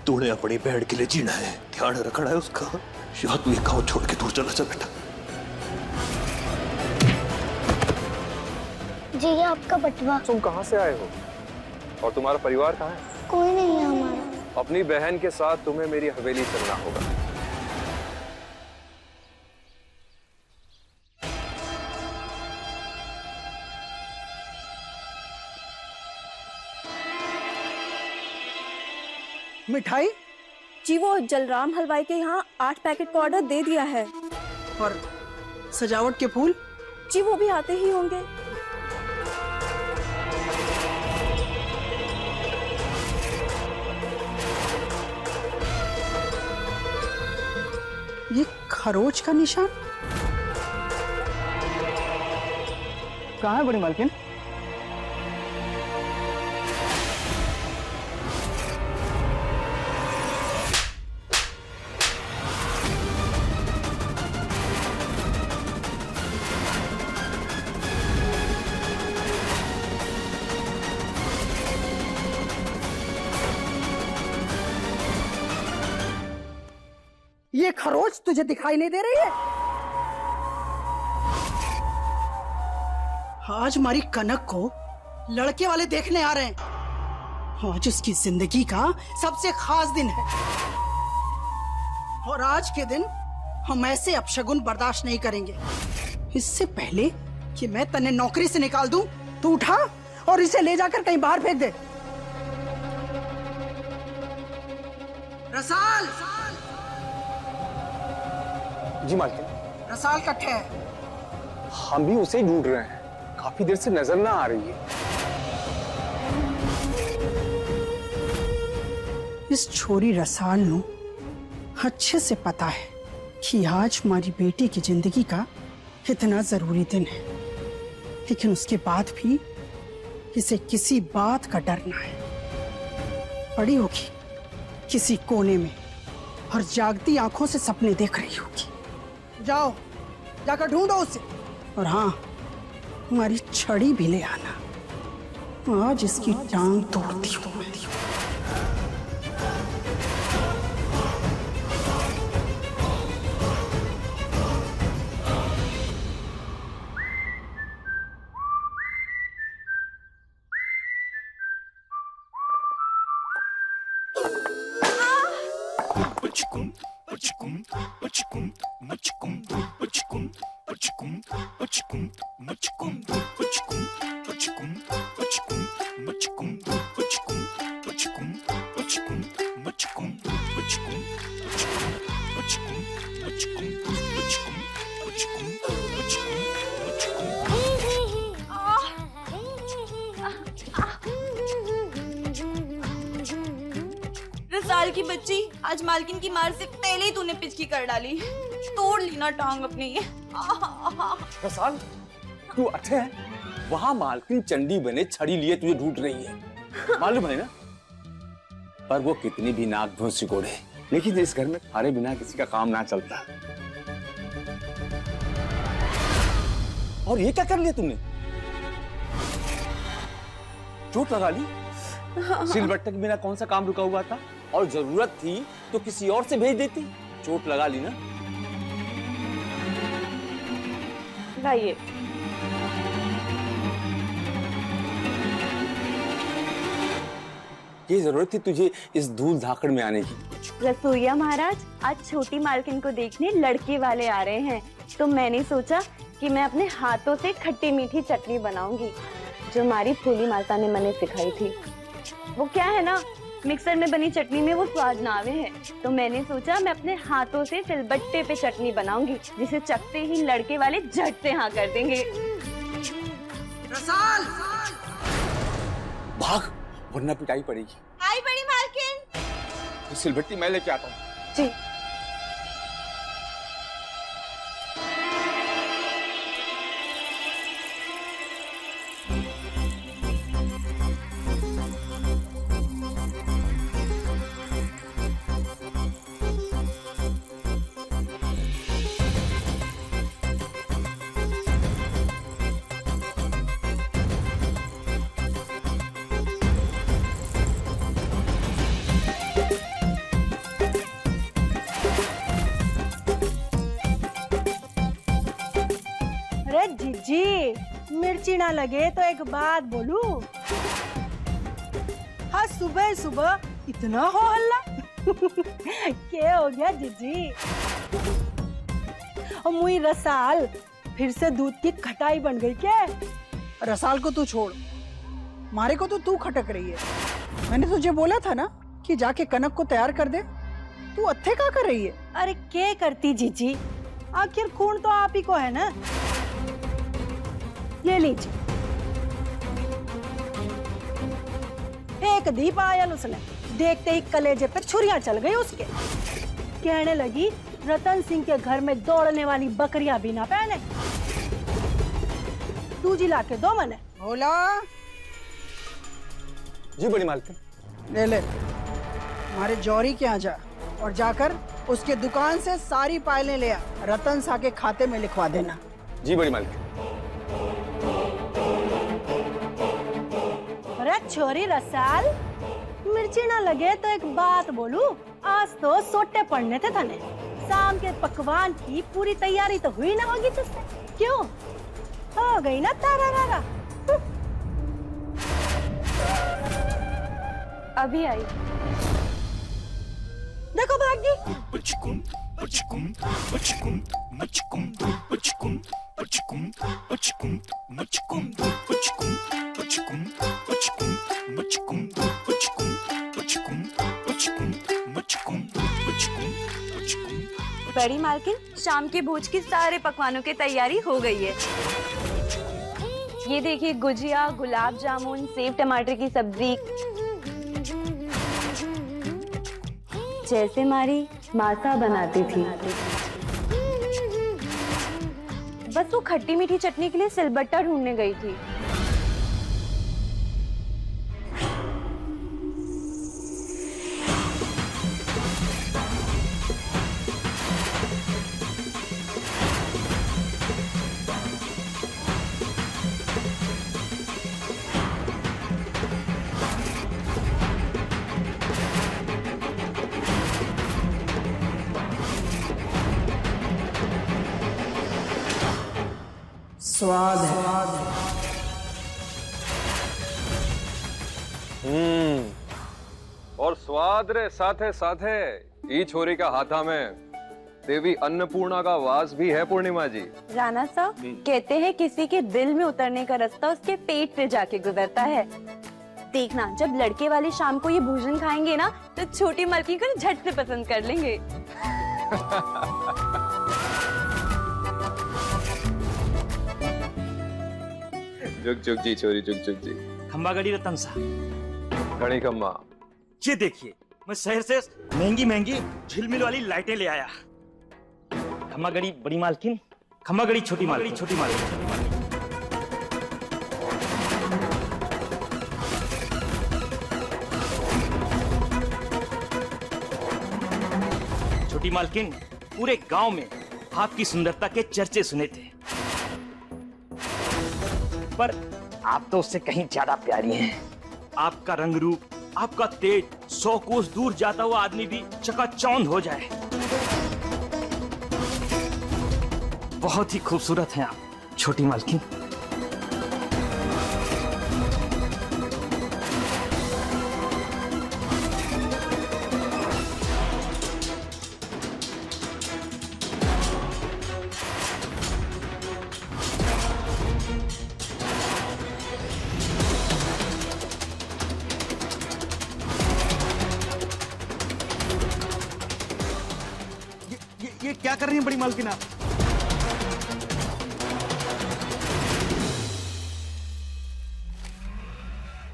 तूने अपनी बहन के लिए जीना है, ध्यान रखना है उसका। या तू ये गांव छोड़ के दूर चला जा बेटा। जी ये आपका बटुआ। तुम कहाँ से आए हो और तुम्हारा परिवार कहाँ है? कोई नहीं है हमारा। अपनी बहन के साथ तुम्हें मेरी हवेली चलना होगा। मिठाई? जी वो जलराम हलवाई के यहाँ 8 पैकेट का ऑर्डर दे दिया है। और सजावट के फूल? जी वो भी आते ही होंगे। ये खरोच का निशान कहाँ है बड़ी मालकिन? ये खरोच तुझे दिखाई नहीं दे रही है? आज हमारी कनक को लड़के वाले देखने आ रहे हैं। आज उसकी जिंदगी का सबसे खास दिन है और आज के दिन हम ऐसे अपशगुन बर्दाश्त नहीं करेंगे। इससे पहले कि मैं तन्ने नौकरी से निकाल दूं, तू उठा और इसे ले जाकर कहीं बाहर फेंक दे। रसाल! जी मालकिन। रसाल कट्ठे है। हम भी उसे ढूंढ रहे हैं, काफी देर से नजर ना आ रही है। इस छोरी रसाल नु अच्छे से पता है कि आज हमारी बेटी की जिंदगी का इतना जरूरी दिन है, लेकिन उसके बाद भी इसे किसी बात का डर ना है। पड़ी होगी किसी कोने में और जागती आंखों से सपने देख रही होगी। जाओ जाकर ढूंढो उसे, और हाँ हमारी छड़ी भी ले आना। आज इसकी टांग तोड़ती हूँ मैं। साल की बच्ची, आज मालकिन की मार से पहले ही तूने पिचकी कर डाली। तोड़ ली ना टांग अपनी ये। रसाल, तू अच्छे है? वहाँ मालकिन चंडी बने छड़ी लिए तुझे ढूंढ रही है, मालूम है ना? पर वो कितनी भी नाक भूंस सिकोड़े, लेकिन इस घर में थारे बिना किसी का काम ना चलता। और ये क्या कर लिया तुमने? चोट लगा ली? सिलबट्टे के बिना कौन सा काम रुका हुआ था? और जरूरत थी तो किसी और से भेज देती। चोट लगा ली ना? लाइए। ये जरूरत थी तुझे इस धूल धाकड़ में आने की? रसोईया महाराज, आज छोटी मालकिन को देखने लड़के वाले आ रहे हैं, तो मैंने सोचा कि मैं अपने हाथों से खट्टी मीठी चटनी बनाऊंगी जो हमारी फूली माता ने मैंने सिखाई थी। वो क्या है ना, मिक्सर में बनी चटनी में वो स्वाद ना आवे है, तो मैंने सोचा मैं अपने हाथों से सिलबट्टे पे चटनी बनाऊंगी जिसे चखते ही लड़के वाले झट से हाँ कर देंगे। रसाल! भाग, वरना पिटाई पड़ेगी। आई बड़ी मालकिन। सिलबट्टी मैं लेके आता हूँ। जी। मिर्ची ना लगे तो एक बात बोलूं। हाँ, सुबह सुबह इतना हो हल्ला। क्या हो गया जीजी? और मुई रसाल फिर से दूध की खटाई बन गई क्या? रसाल को तू छोड़, मारे को तो तू खटक रही है। मैंने तुझे बोला था ना कि जाके कनक को तैयार कर दे। तू अत्थे क्या कर रही है? अरे क्या करती जीजी, आखिर खून तो आप ही को है ना। ले लीजिए। एक दीप आयल उसने, देखते ही कलेजे पे छुरियां चल गई उसके। कहने लगी रतन सिंह के घर में दौड़ने वाली बकरियां भी ना पहने। दूजी लाके दो मने। भोला, जी बड़ी मालकिन। ले ले, हमारे जौहरी के यहाँ जा और जाकर उसके दुकान से सारी पायलें ले आ। रतन सा के खाते में लिखवा देना। जी बड़ी मालकिन। अरे छोरी रसाल, मिर्ची ना लगे तो एक बात बोलूं। आज तो सोटे पड़ने थे तने। शाम के पकवान की पूरी तैयारी तो हुई ना होगी तुझसे? क्यों? हो गई ना तारा रारा। अभी आई। देखो भागी। बड़ी मालकिन, शाम के भोज की सारे पकवानों की तैयारी हो गई है। ये देखिए, गुजिया, गुलाब जामुन, सेव टमाटर की सब्जी, जैसे हमारी माता बनाती थी। बस वो खट्टी मीठी चटनी के लिए सिलबट्टा ढूंढने गई थी। स्वाद है। और स्वाद रे साथे साथे ई छोरी का हाथा में देवी अन्नपूर्णा का वास भी है। पूर्णिमा जी, राणा साहब कहते हैं किसी के दिल में उतरने का रास्ता उसके पेट पे जाके गुजरता है। देखना, जब लड़के वाले शाम को ये भोजन खाएंगे ना, तो छोटी मलकी को झट से पसंद कर लेंगे। जुग जुग जी छोरी, जुग जुग जी। खम्बा गड़ी रतन सा, घड़ी खम्बा। ये देखिए, मैं शहर से महंगी महंगी झिलमिल वाली लाइटें ले आया। खम्बा गड़ी बड़ी मालकिन, खम्बा गड़ी छोटी मालकिन, छोटी मालकिन। छोटी मालकिन, पूरे गांव में आपकी सुंदरता के चर्चे सुने थे, पर आप तो उससे कहीं ज्यादा प्यारी हैं। आपका रंग रूप, आपका तेज 100 कोस दूर जाता हुआ आदमी भी चकाचौंध हो जाए। बहुत ही खूबसूरत हैं आप छोटी मालकिन। ये क्या कर रही हैं बड़ी मालकिन आप?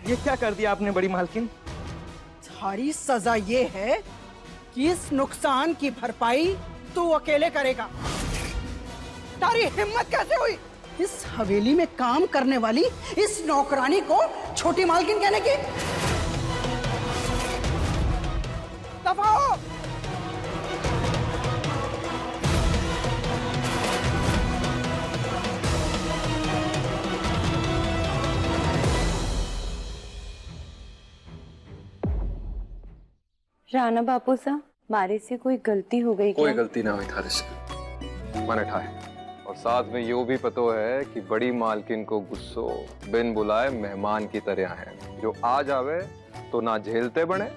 ये क्या कर दिया आपने बड़ी मालकिन? सारी सजा ये है कि इस नुकसान की भरपाई तू अकेले करेगा। तारी हिम्मत कैसे हुई इस हवेली में काम करने वाली इस नौकरानी को छोटी मालकिन कहने की? दफा हो। राणा बापू साहब, मारे से कोई गलती हो गई? कोई गलती ना हुई थारे से। मैंने ठाए और और साथ में यो भी पता है कि बड़ी मालकिन को गुस्सो बिन बुलाए मेहमान की तरह है, जो आ जावे तो ना झेलते बने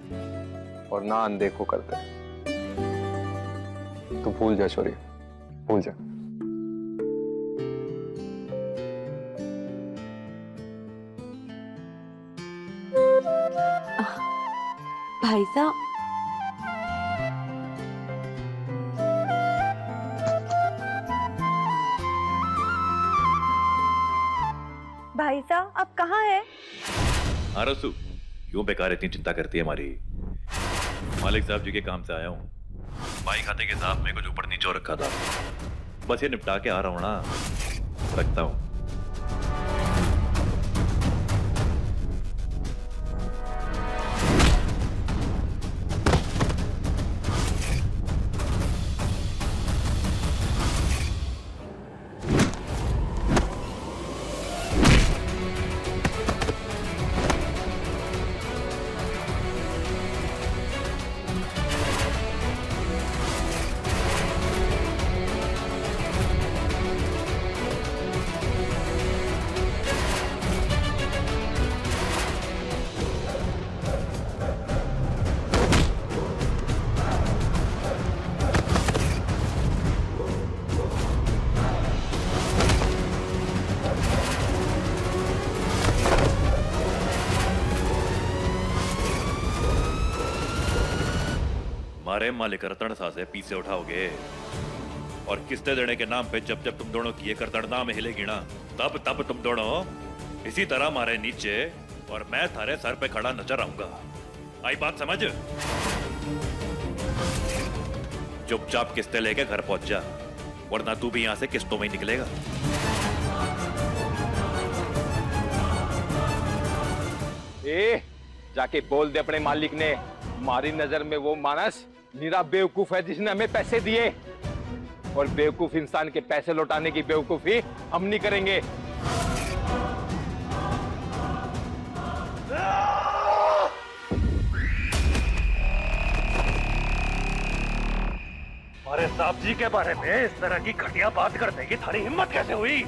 और ना अनदेखो करते। तू भूल जा शौर्य, भूल जा। भाई साहब, भाई साहब आप कहाँ हैं? हाँ रसू, क्यों बेकार इतनी चिंता करती है हमारी? मालिक साहब जी के काम से आया हूँ। भाई खाते के साथ में कुछ ऊपर नीचे रखा था, बस ये निपटा के आ रहा हूँ ना, रखता हूँ। मारे मालिक रतन सा से पीछे उठाओगे और किस्ते देने के नाम पे जब जब तुम दोनों की ये करतड़ना में हिलेगी ना, तब तब तुम दोनों इसी तरह मारे नीचे और मैं थारे सर पे खड़ा नजर आऊंगा। आई बात समझ? चुपचाप किस्ते लेके घर पहुंच जा, वरना तू भी यहां से किस्तों में ही निकलेगा। जाके बोल दे अपने मालिक ने, हमारी नजर में वो मानस निरा बेवकूफ है जिसने हमें पैसे दिए, और बेवकूफ इंसान के पैसे लौटाने की बेवकूफी हम नहीं करेंगे। हमारे साहब जी के बारे में इस तरह की घटिया बात करने की थारी हिम्मत कैसे हुई?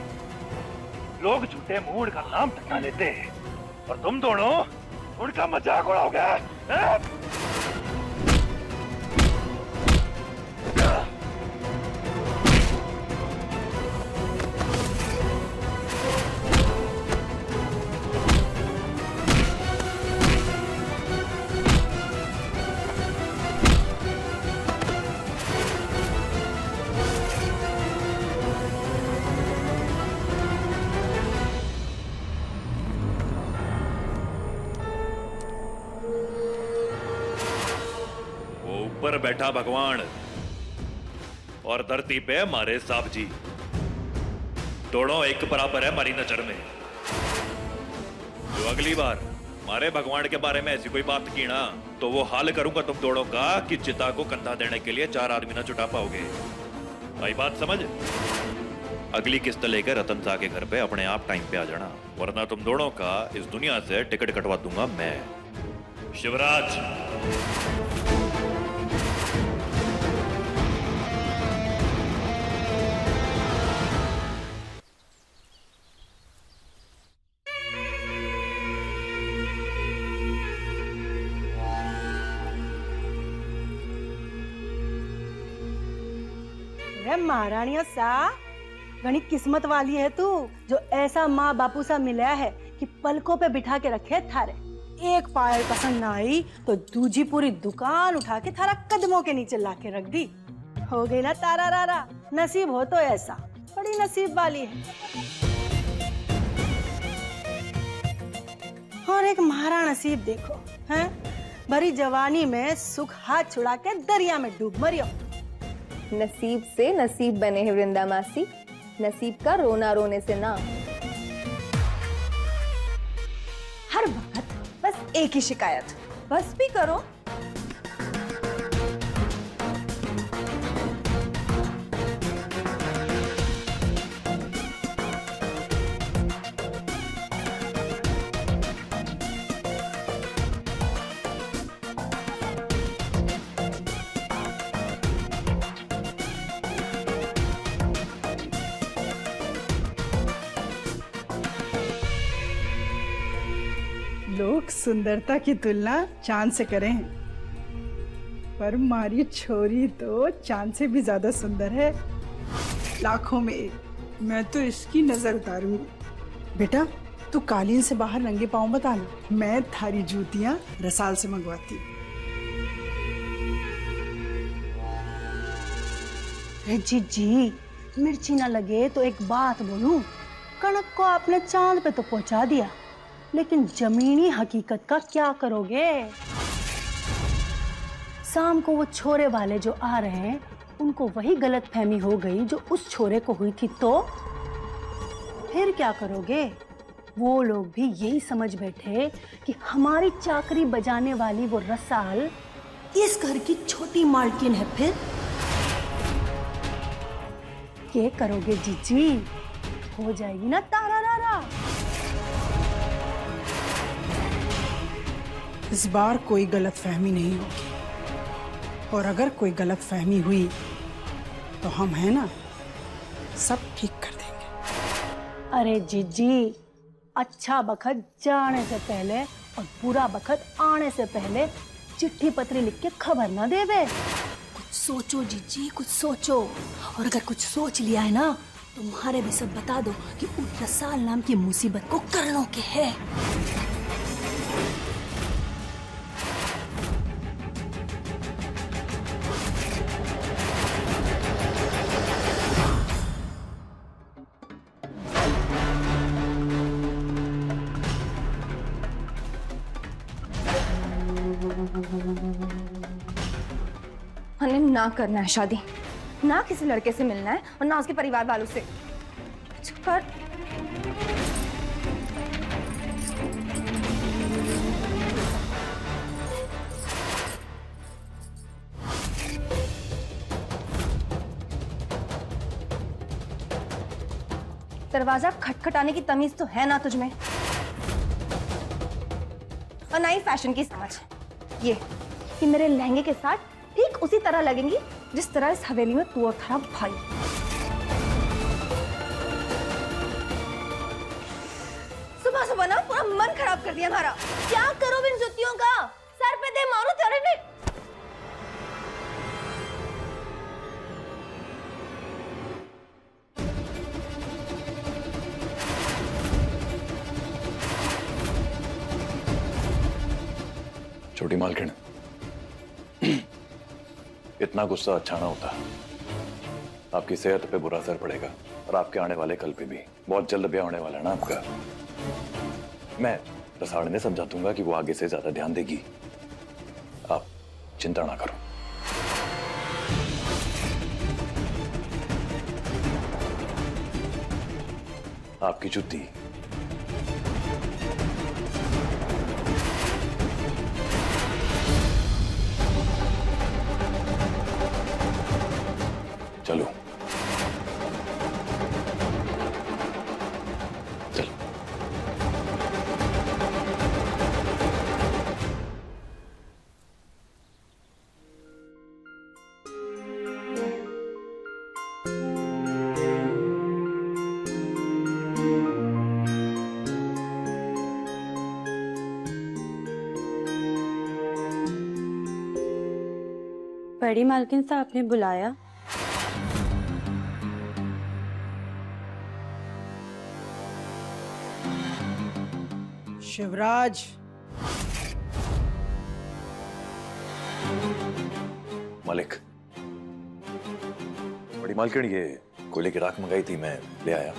लोग झूठे मूड का नाम टका लेते और तुम दोनों उनका मजाक उड़ाओगे। ऊपर बैठा भगवान और धरती पे हमारे साहब जी, दोनों एक बराबर है हमारी नजर में। जो अगली बार हमारे भगवान के बारे में ऐसी कोई बात की ना, तो वो हाल करूंगा तुम दोनों का कि चिता को कंधा देने के लिए 4 आदमी ना जुटा पाओगे। भाई बात समझ? अगली किस्त लेकर रतन शाह के घर पे अपने आप टाइम पे आ जाना, वरना तुम दोनों का इस दुनिया से टिकट कटवा दूंगा मैं, शिवराज। महारानिया सा घनी किस्मत वाली है तू, जो ऐसा माँ बापू सा मिला है कि पलकों पे बिठा के रखे थारे। एक पायल पसंद ना आई तो दूजी पूरी दुकान उठा के थारा कदमों के नीचे लाके रख दी। हो गई ना तारा रारा, नसीब हो तो ऐसा, बड़ी नसीब वाली है। और एक मारा नसीब देखो, हैं? भरी जवानी में सुख हाथ छुड़ा के दरिया में डूब मरियो। नसीब से नसीब बने हैं वृंदा मासी, नसीब का रोना रोने से ना। हर बात बस एक ही शिकायत, बस भी करो। लोग सुंदरता की तुलना चांद से करें, पर मारी छोरी तो चांद से भी ज्यादा सुंदर है, लाखों में एक। मैं तो इसकी नजर उतारूंगी। बेटा तू कालीन से बाहर नंगे पांव मत आना, मैं थारी जूतियां रसाल से मंगवाती हूँ। जी मिर्ची ना लगे तो एक बात बोलूं, कणक को आपने चांद पे तो पहुंचा दिया, लेकिन जमीनी हकीकत का क्या करोगे? शाम को वो छोरे वाले जो आ रहे हैं उनको वही गलतफहमी हो गई जो उस छोरे को हुई थी, तो फिर क्या करोगे? वो लोग भी यही समझ बैठे कि हमारी चाकरी बजाने वाली वो रसाल इस घर की छोटी मालकिन है। फिर क्या करोगे जीजी? हो जाएगी ना तारा रारा। इस बार कोई गलतफहमी नहीं होगी, और अगर कोई गलतफहमी हुई तो हम है ना सब ठीक कर देंगे। अरे जीजी, अच्छा बखत जाने से पहले और बुरा बखत आने से पहले चिट्ठी पत्री लिख के खबर ना देवे। कुछ सोचो जीजी, कुछ सोचो, और अगर कुछ सोच लिया है ना तो तुम्हारे भी सब बता दो कि उस रसाल नाम की मुसीबत को करना के है। हमें ना करना है शादी, ना किसी लड़के से मिलना है और ना उसके परिवार वालों से। चुप कर। दरवाजा खटखटाने की तमीज तो है ना तुझमें, और ना ही फैशन की समझ। ये कि मेरे लहंगे के साथ ठीक उसी तरह लगेंगी जिस तरह इस हवेली में तू और तेरा भाई। सुबह सुबह ना पूरा मन खराब कर दिया हमारा। क्या करो इन जुतियों का? सर पे दे मारो तेरे ने। छोटी मालकिन, इतना गुस्सा अच्छा ना होता। आपकी सेहत पे बुरा असर पड़ेगा और आपके आने वाले कल पे भी। बहुत जल्द ब्याह होने वाला है ना आपका। मैं रसाल ने समझा दूंगा कि वो आगे से ज्यादा ध्यान देगी। आप चिंता ना करो। आपकी जुत्ती चलो चल। बड़ी मालकिन साहब ने बुलाया। शिवराज, मालिक, बड़ी मालकिन ये कोयले की राख मंगाई थी, मैं ले आया।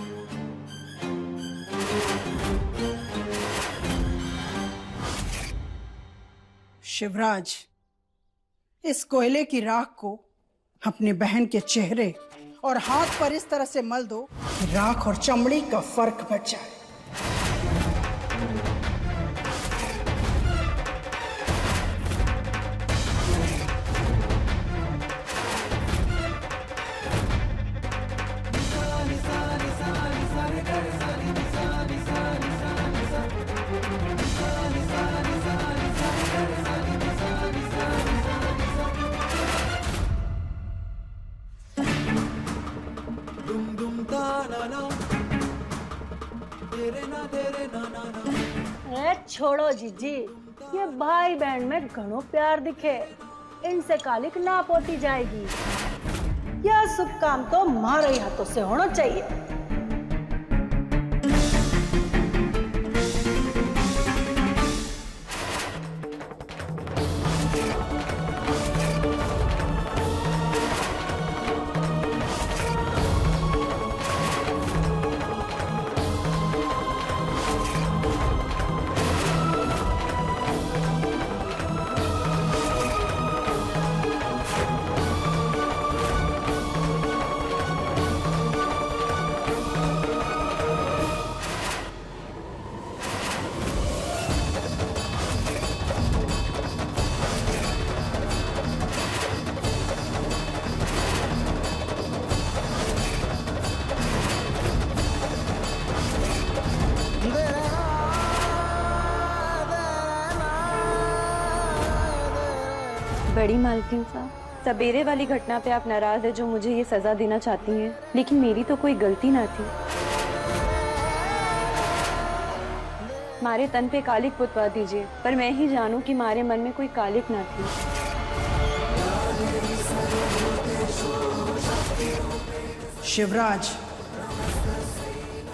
शिवराज, इस कोयले की राख को अपनी बहन के चेहरे और हाथ पर इस तरह से मल दो कि राख और चमड़ी का फर्क बच जाए। छोड़ो जीजी, ये भाई बहन में घणो प्यार दिखे, इनसे कालिक ना पोती जाएगी। यह शुभ काम तो हमारे हाथों से होना चाहिए। बड़ी मालकिन साहब, सवेरे वाली घटना पे आप नाराज है जो मुझे ये सजा देना चाहती हैं, लेकिन मेरी तो कोई गलती ना थी। मारे तन पे कालिक पुतवा दीजिए, पर मैं ही जानूं कि मारे मन में कोई कालिक ना थी। शिवराज,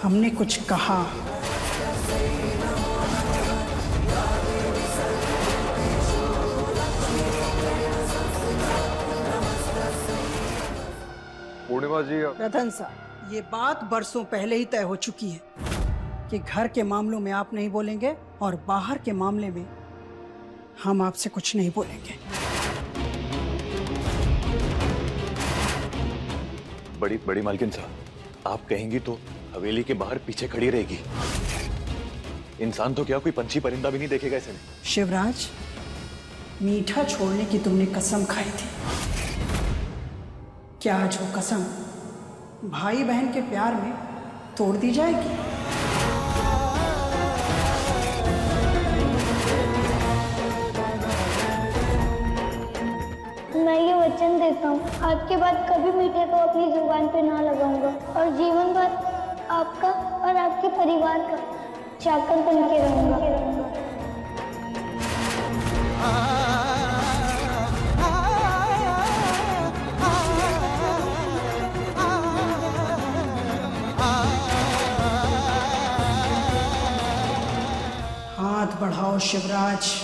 हमने कुछ कहा। पूर्णिमा जी, रतन साहब, ये बात बरसों पहले ही तय हो चुकी है कि घर के मामलों में आप नहीं बोलेंगे और बाहर के मामले में हम आपसे कुछ नहीं बोलेंगे। बड़ी मालकिन साहब, आप कहेंगी तो हवेली के बाहर पीछे खड़ी रहेगी। इंसान तो क्या, कोई पंछी परिंदा भी नहीं देखेगा ऐसे में। शिवराज, मीठा छोड़ने की तुमने कसम खाई थी, क्या आज वो कसम भाई बहन के प्यार में तोड़ दी जाएगी? मैं ये वचन देता हूँ, आज के बाद कभी मीठे को अपनी जुबान पे ना लगाऊंगा और जीवन भर आपका और आपके परिवार का चाकर बन के रहूंगा। हाथ बढ़ाओ शिवराज।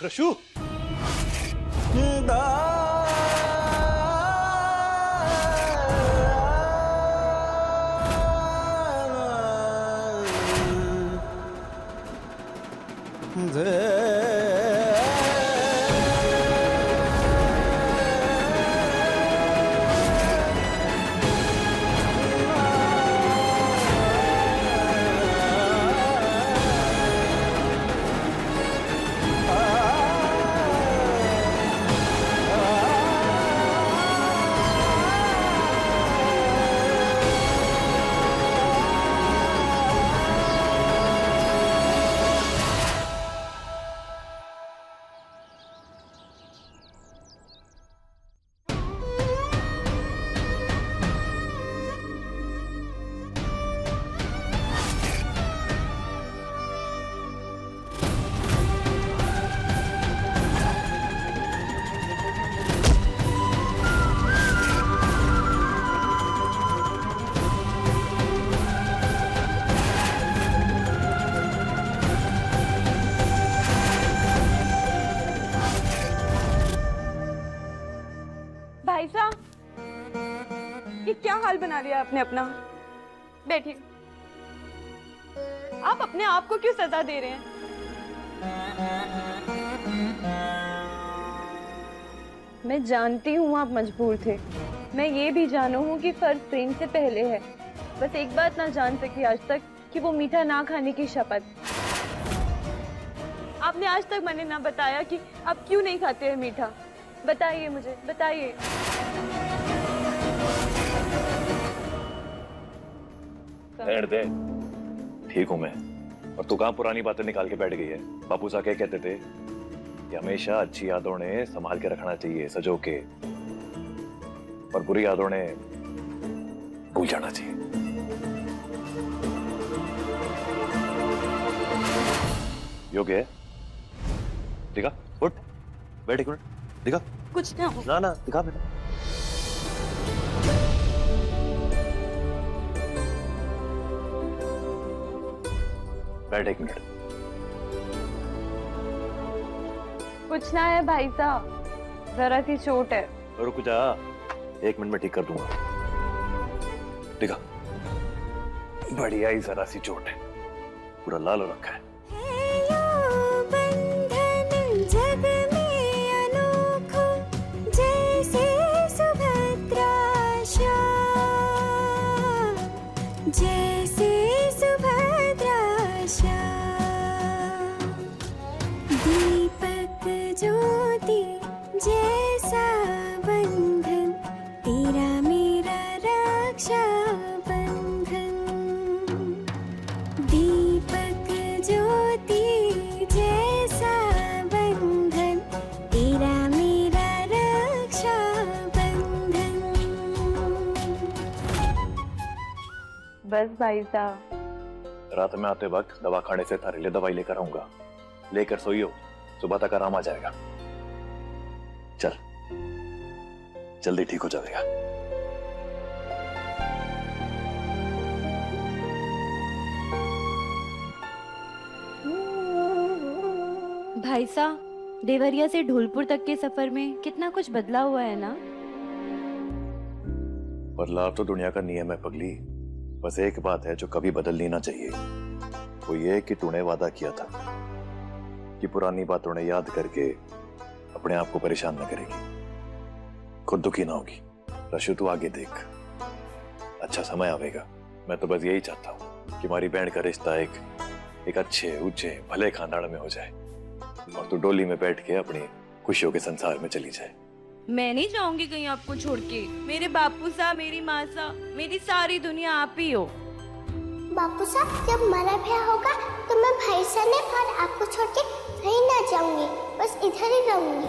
रशु, हाल बना लिया आपने अपना। बैठिए। आप अपने आप को क्यों सजा दे रहे हैं? मैं जानती हूँ आप मजबूर थे। मैं ये भी जानू हूँ कि फर्ज प्रेम से पहले है। बस एक बात ना जान सकी आज तक कि वो मीठा ना खाने की शपथ। आपने आज तक मैंने ना बताया कि आप क्यों नहीं खाते हैं मीठा। बताइए मुझे, बताइए। रहने दे, ठीक हूं मैं। और तू कहाँ पुरानी बातें निकाल के बैठ गई है? बापू साहब क्या कहते थे कि हमेशा अच्छी यादों ने संभाल के रखना चाहिए, सजो के, और बुरी यादों ने भूल जाना चाहिए। योग्य है? दिखा, उठ, बैठ एक मिनट, दिखा। कुछ ना हो। ना दिखा मेरा। बैठ एक मिनट। कुछ ना है भाई साहब, जरा सी चोट है। रुक जा, 1 मिनट में ठीक कर दूंगा। दिखा, बढ़िया ही जरा सी चोट है, पूरा लाल हो रखा है। जग में अनोखा जैसे सुभद्रा श्याम, जैसे सुभद्रा श्याम, दीपक ज्योति जैसा बंधन, तेरा मेरा रक्षा बंधन, दीपक ज्योति जैसा बंधन, तेरा मेरा रक्षा बंधन। बस भाई साहब। रात में आते वक्त दवा खाने से थारे लिए दवाई लेकर आऊंगा, लेकर सोइयो, सुबह तक आराम आ जाएगा। चल, जल्दी ठीक हो जाएगा। भाई साहब, देवरिया से ढोलपुर तक के सफर में कितना कुछ बदला हुआ है ना? बदलाव तो दुनिया का नियम है पगली। बस एक बात है जो कभी बदलनी ना चाहिए, वो ये कि तूने वादा किया था कि पुरानी बातों ने याद करके अपने आप को परेशान न करेगी, खुद दुखी ना होगी। रशु तू आगे देख, अच्छा समय आवेगा। मैं तो बस यही चाहता हूँ कि हमारी बहन का रिश्ता एक अच्छे ऊंचे भले खानदान में हो जाए, और तू डोली में बैठ के अपनी खुशियों के संसार में चली जाए। मैं नहीं जाऊंगी कहीं आपको छोड़ के। मेरे बापू साहब, मेरी माँ साहब, मेरी सारी दुनिया आप ही हो। बापू साहब, जब मेरा ब्याह होगा तो मैं भाई साहब और आपको छोड़ के कहीं ना जाऊंगी, बस इधर ही रहूंगी।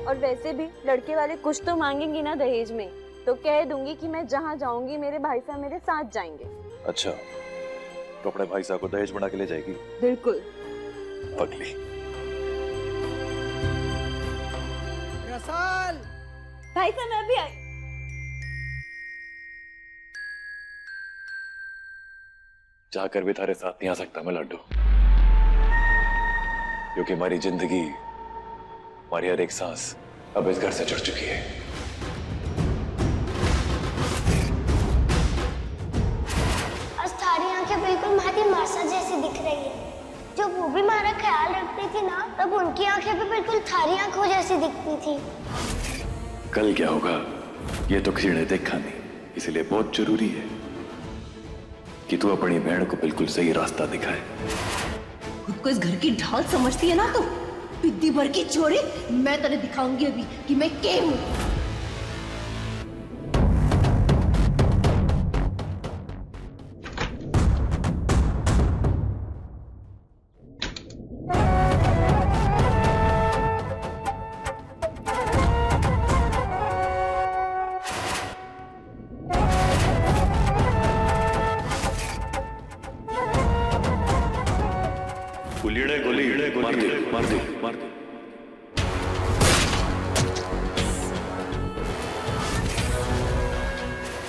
और वैसे भी लड़के वाले कुछ तो मांगेंगी ना दहेज में, तो कह दूंगी कि मैं जहाँ जाऊंगी मेरे भाई साहब मेरे साथ जाएंगे। अच्छा, तो अपने भाई साहब को दहेज बना के ले जाएगी? बिल्कुल। पगली। रसाल, भाई साहब मैं भी आई। जाकर भी थारे साथ नहीं आ सकता मैं लड्डू, क्योंकि हमारी जिंदगी, हमारी हर एक सांस अब इस घर से जुड़ चुकी है। आज थारी आंखें बिल्कुल महती मासा जैसी दिख रही है। जब वो भी हमारा ख्याल रखती थी ना, तब उनकी आंखें भी बिल्कुल थारी आंखों जैसी दिखती थी। कल क्या होगा ये तो किसी ने देखा नहीं, इसलिए बहुत जरूरी है कि तू अपनी बहन को बिल्कुल सही रास्ता दिखाए। खुद को इस घर की ढाल समझती है ना तू? पिद्दी भर की छोरी, मैं तेरे दिखाऊंगी अभी कि मैं क्या हूँ। मार दे।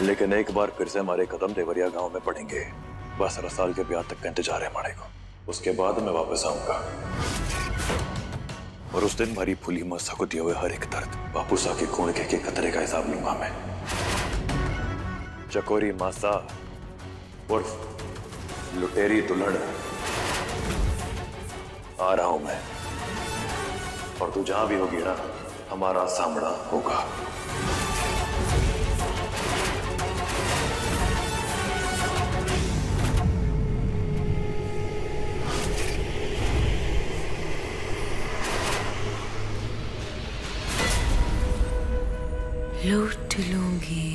लेकिन एक बार फिर से हमारे कदम देवरिया गांव में पड़ेंगे। बस रसाल के ब्याह तक का इंतजार है हमारे को, उसके बाद मैं वापस आऊंगा। और उस दिन हमारी फूली मसा को दिए हुए हर एक दर्द, बापू सा के खून के कतरे का हिसाब लूंगा मैं। चकोरी मासा उर्फ लुटेरी दुल्हन आ रहा हूं मैं, और तू जहां भी होगी ना, हमारा सामना होगा। लूट लूंगी।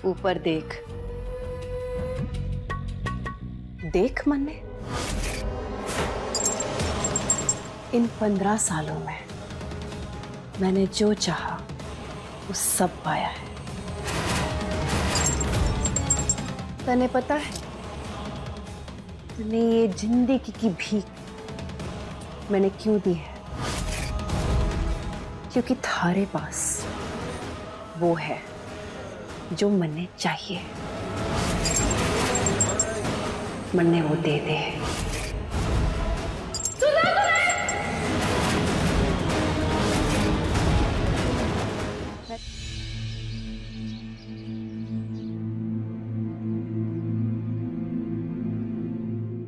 ऊपर देख, देख मन्ने, इन 15 सालों में मैंने जो चाहा वो सब पाया है। तने पता है, तने ये जिंदगी की भीख मैंने क्यों दी है? क्योंकि थारे पास वो है जो मन्ने चाहिए, मन्ने वो दे दे।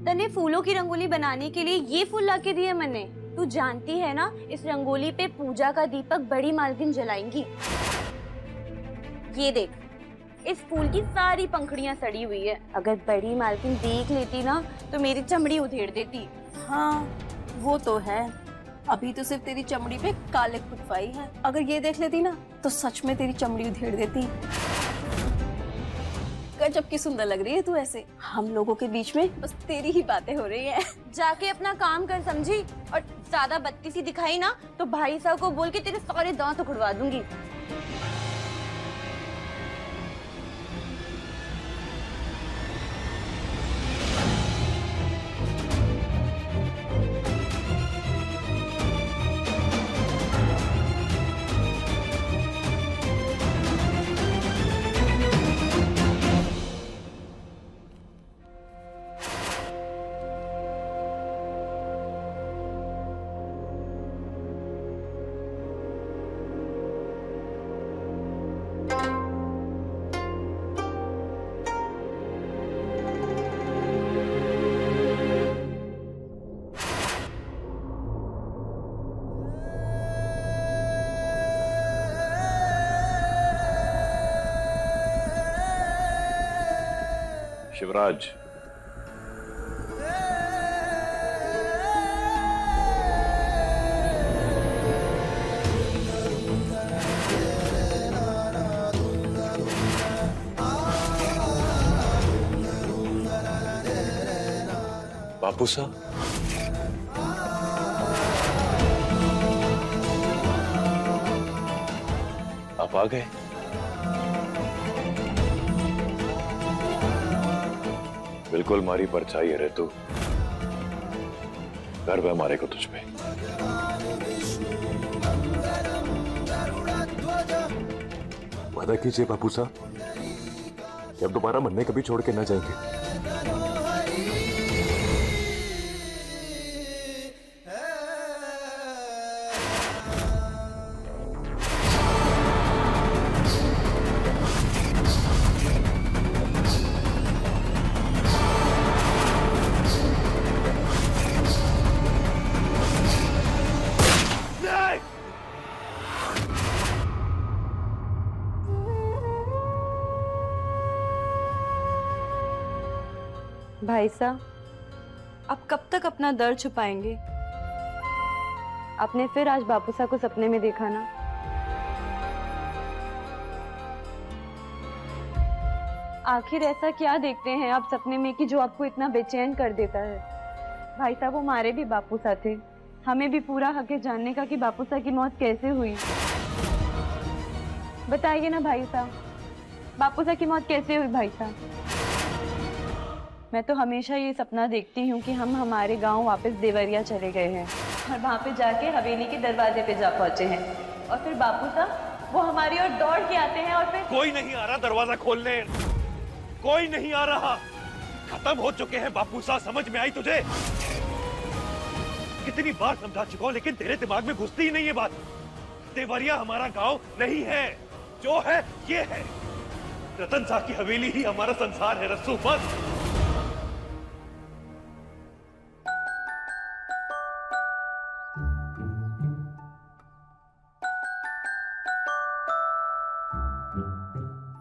तने फूलों की रंगोली बनाने के लिए ये फूल लाके दिए मैंने। तू जानती है ना, इस रंगोली पे पूजा का दीपक बड़ी मालकिन जलाएंगी। ये देख, इस फूल की सारी पंखुड़ियां सड़ी हुई है। अगर बड़ी मालकिन देख लेती ना तो मेरी चमड़ी उधेड़ देती। हाँ, वो तो है। अभी तो सिर्फ तेरी चमड़ी पे काले फुटफाई है। अगर ये देख लेती ना तो सच में तेरी चमड़ी उधेड़ देती। गजब की सुंदर लग रही है तू ऐसे। हम लोगों के बीच में बस तेरी ही बातें हो रही हैं। जाके अपना काम कर समझी, और ज्यादा बत्ती सी दिखाई ना तो भाई साहब को बोल के तेरे सारे दांत उखड़वा दूंगी। शिवराज, बापू साहब, आप आ गए। बिल्कुल मारी परछाई है रे तू। गर्व है हमारे को तुझ पे। वादा कीजिए बापू साहब कि अब दोबारा मन्ने कभी छोड़ के ना जाएंगे। भाई साहब, अब कब तक अपना दर्द छुपाएंगे? आपने फिर आज बापू साहब को सपने में देखा ना। आखिर ऐसा क्या देखते हैं आप सपने में कि जो आपको इतना बेचैन कर देता है? भाई साहब, वो हमारे भी बापू साहब थे। हमें भी पूरा हक है जानने का कि बापू साहब की मौत कैसे हुई। बताइए ना भाई साहब, बापू साहब की मौत कैसे हुई भाई साहब? मैं तो हमेशा ये सपना देखती हूँ कि हम हमारे गांव वापस देवरिया चले गए हैं और वहाँ पे जाके हवेली के दरवाजे पे जा पहुंचे हैं और फिर बापू साहब वो हमारी ओर दौड़ के आते हैं और फिर कोई नहीं आ रहा दरवाजा खोलने, कोई नहीं आ रहा। खत्म हो चुके हैं बापू साहब, समझ में आई तुझे? कितनी बार समझा चुका हूं लेकिन तेरे दिमाग में घुसती ही नहीं है बात। देवरिया हमारा गांव नहीं है, जो है ये है। रतन साहब की हवेली ही हमारा संसार है रस्सू, बस।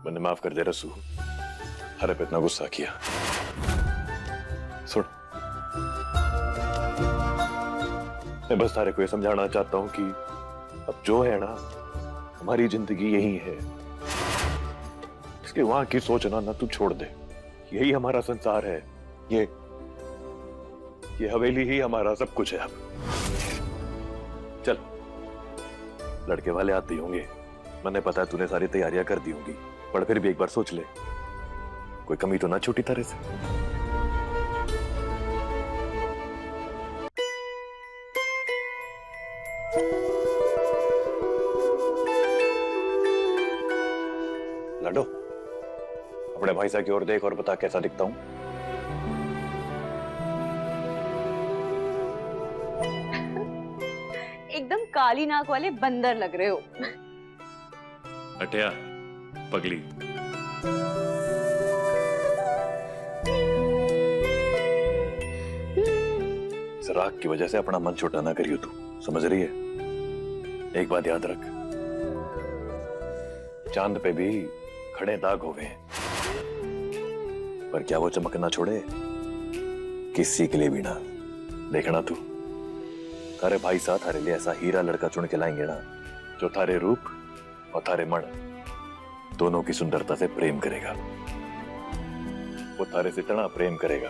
मैंने माफ कर दे रस्सू, हरे पे इतना गुस्सा किया। सुन, मैं बस तारे को ये समझाना चाहता हूं कि अब जो है ना, हमारी जिंदगी यही है। इसके वहां की सोचना ना तू छोड़ दे। यही हमारा संसार है, ये हवेली ही हमारा सब कुछ है। अब चल, लड़के वाले आते होंगे, मैंने पता है तूने सारी तैयारियां कर दी होंगी, पर फिर भी एक बार सोच ले, कोई कमी तो ना छूटी तरह से। लाडो, अपने भाई साहब की ओर देख और बता कैसा दिखता हूं। एकदम काली नाक वाले बंदर लग रहे हो। हटिया पगली। इस राग की वजह से अपना मन छोटा ना करियो तू, समझ रही है? एक बात याद रख, चांद पे भी खड़े दाग हो गए, पर क्या वो चमक ना छोड़े? किसी के लिए भी ना। देखना तू, थारे भाई साहब थारे लिए ऐसा हीरा लड़का चुन के लाएंगे ना, जो थारे रूप और थारे मन दोनों की सुंदरता से प्रेम करेगा। वो थारे से इतना प्रेम करेगा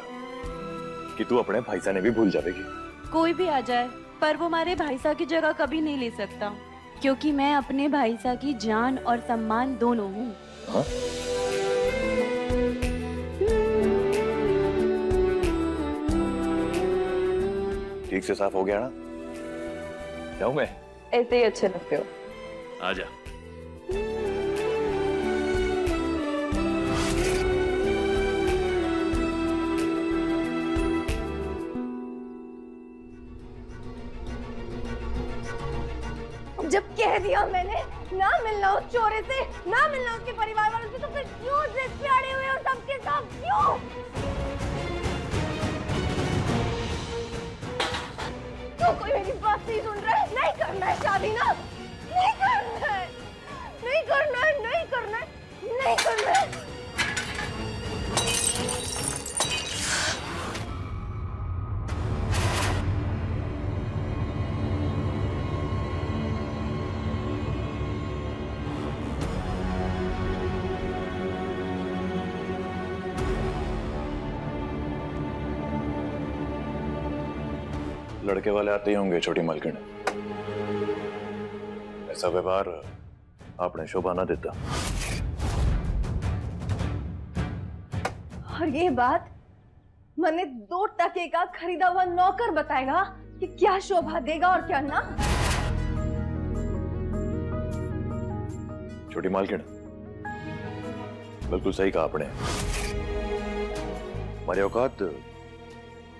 कि तू अपने भाई साहब ने भी भूल जाएगी। कोई भी आ जाए, पर वो हमारे भाई साहब की जगह कभी नहीं ले सकता, क्योंकि मैं अपने भाई साहब की जान और सम्मान दोनों हूँ। हाँ? ठीक से साफ हो गया ना? जाऊं मैं? ऐसे ही अच्छे लगते हो। आजा। जब कह दिया मैंने ना मिलना उस चोरे से, ना मिलना उसके परिवार वालों से, तो फिर क्यों ड्रेस पे अड़े हुए हो सबके सब? क्यों? तो कोई मेरी बात नहीं सुन रहा है? नहीं करना है शादी ना, नहीं करना है, नहीं करना है, नहीं करना है, नहीं करना है। लड़के वाले आते ही होंगे छोटी मालकिन। ऐसा व्यवहार आपने शोभा ना देता। और ये बात मैंने 2 टके का खरीदा हुआ नौकर बताएगा कि क्या शोभा देगा और क्या ना। छोटी मालकिन, बिल्कुल सही कहा आपने। हमारी औकात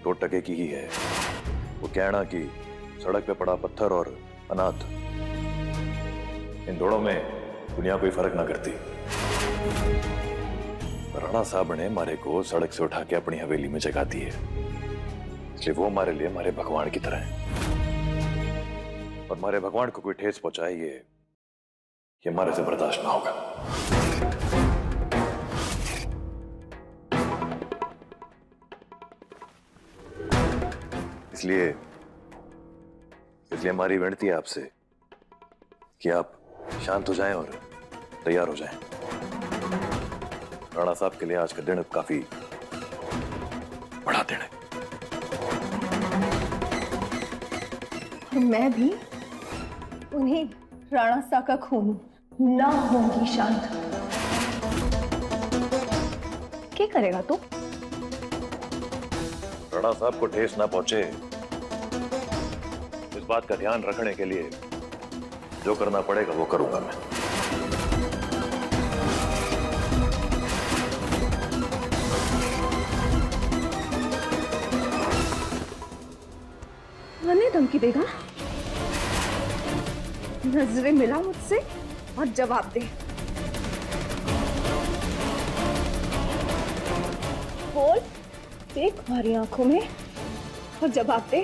2 टके की ही है। वो कहना कि सड़क पे पड़ा पत्थर और अनाथ, इन दोनों में दुनिया कोई फर्क ना करती। राणा साहब ने हमारे को सड़क से उठा के अपनी हवेली में जगा दी है, इसलिए वो हमारे लिए हमारे भगवान की तरह है। और हमारे भगवान को कोई ठेस पहुंचाए ये हमारे से बर्दाश्त ना होगा। इसलिए हमारी विनती है आपसे कि आप शांत हो जाएं और तैयार हो जाएं। राणा साहब के लिए आज का दिन काफी बड़ा दिन है। और मैं भी उन्हीं राणा साहब का खून ना होंगी शांत। क्या करेगा तू? राणा साहब को ठेस ना पहुंचे, इस बात का ध्यान रखने के लिए जो करना पड़ेगा वो करूंगा मैं। हमें धमकी देगा? नजरें मिला मुझसे और जवाब दे। बोल, देख हमारी आंखों में और जवाब दे।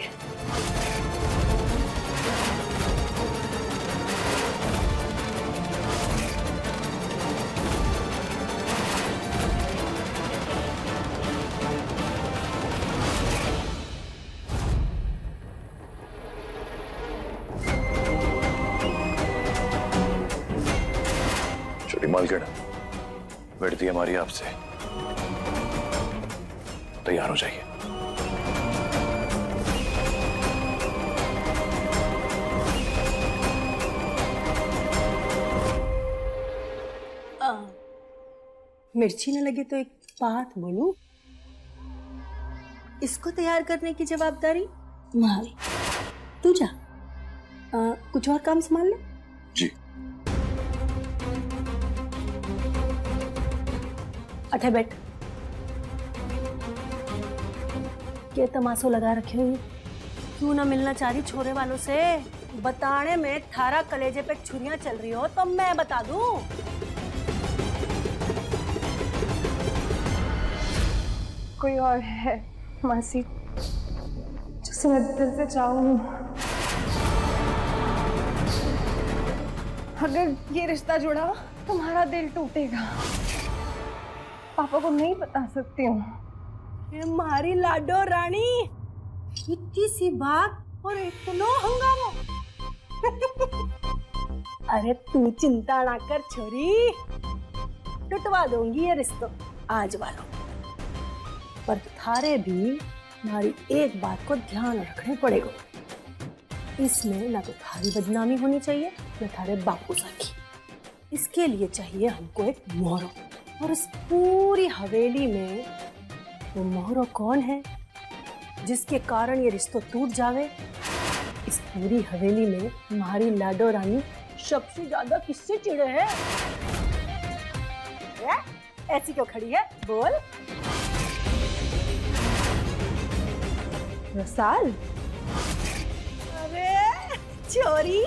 छोटी मालकिन, बैठती है हमारी आपसे, तैयार हो जाइए। मिर्ची न लगे तो एक बात बोलूं, इसको तैयार करने की जवाबदारी तुम्हारी। तू जा, कुछ और काम संभाल ले। जी। अठे बैठ। क्या तमाशो लगा रखे हो? क्यों ना मिलना चाह रही छोरे वालों से? बताने में थारा कलेजे पे छुरियां चल रही हो तो मैं बता दूं। कोई और है मासी जिसे मैं दिल से चाहूं। अगर ये रिश्ता जुड़ा तुम्हारा दिल टूटेगा। पापा को नहीं बता सकती हूँ। ये हमारी लाडो रानी, इतनी सी बात और इतना हंगामा। अरे तू चिंता ना कर छोरी, टुटवा दूंगी ये रिश्ता आज वालों। पर थारे भी हमारी एक बात को ध्यान रखने पड़ेगा। इसमें ना तो थारी बदनामी होनी चाहिए न थारे बापू की। इसके लिए चाहिए हमको एक मोहरो। और इस पूरी हवेली में वो मोहरो कौन है जिसके कारण ये रिश्ता टूट जावे? इस पूरी हवेली में हमारी लाडो रानी सबसे ज्यादा किससे चिढ़े है? ऐसी क्यों खड़ी है? बोल। रसाल। अरे चोरी,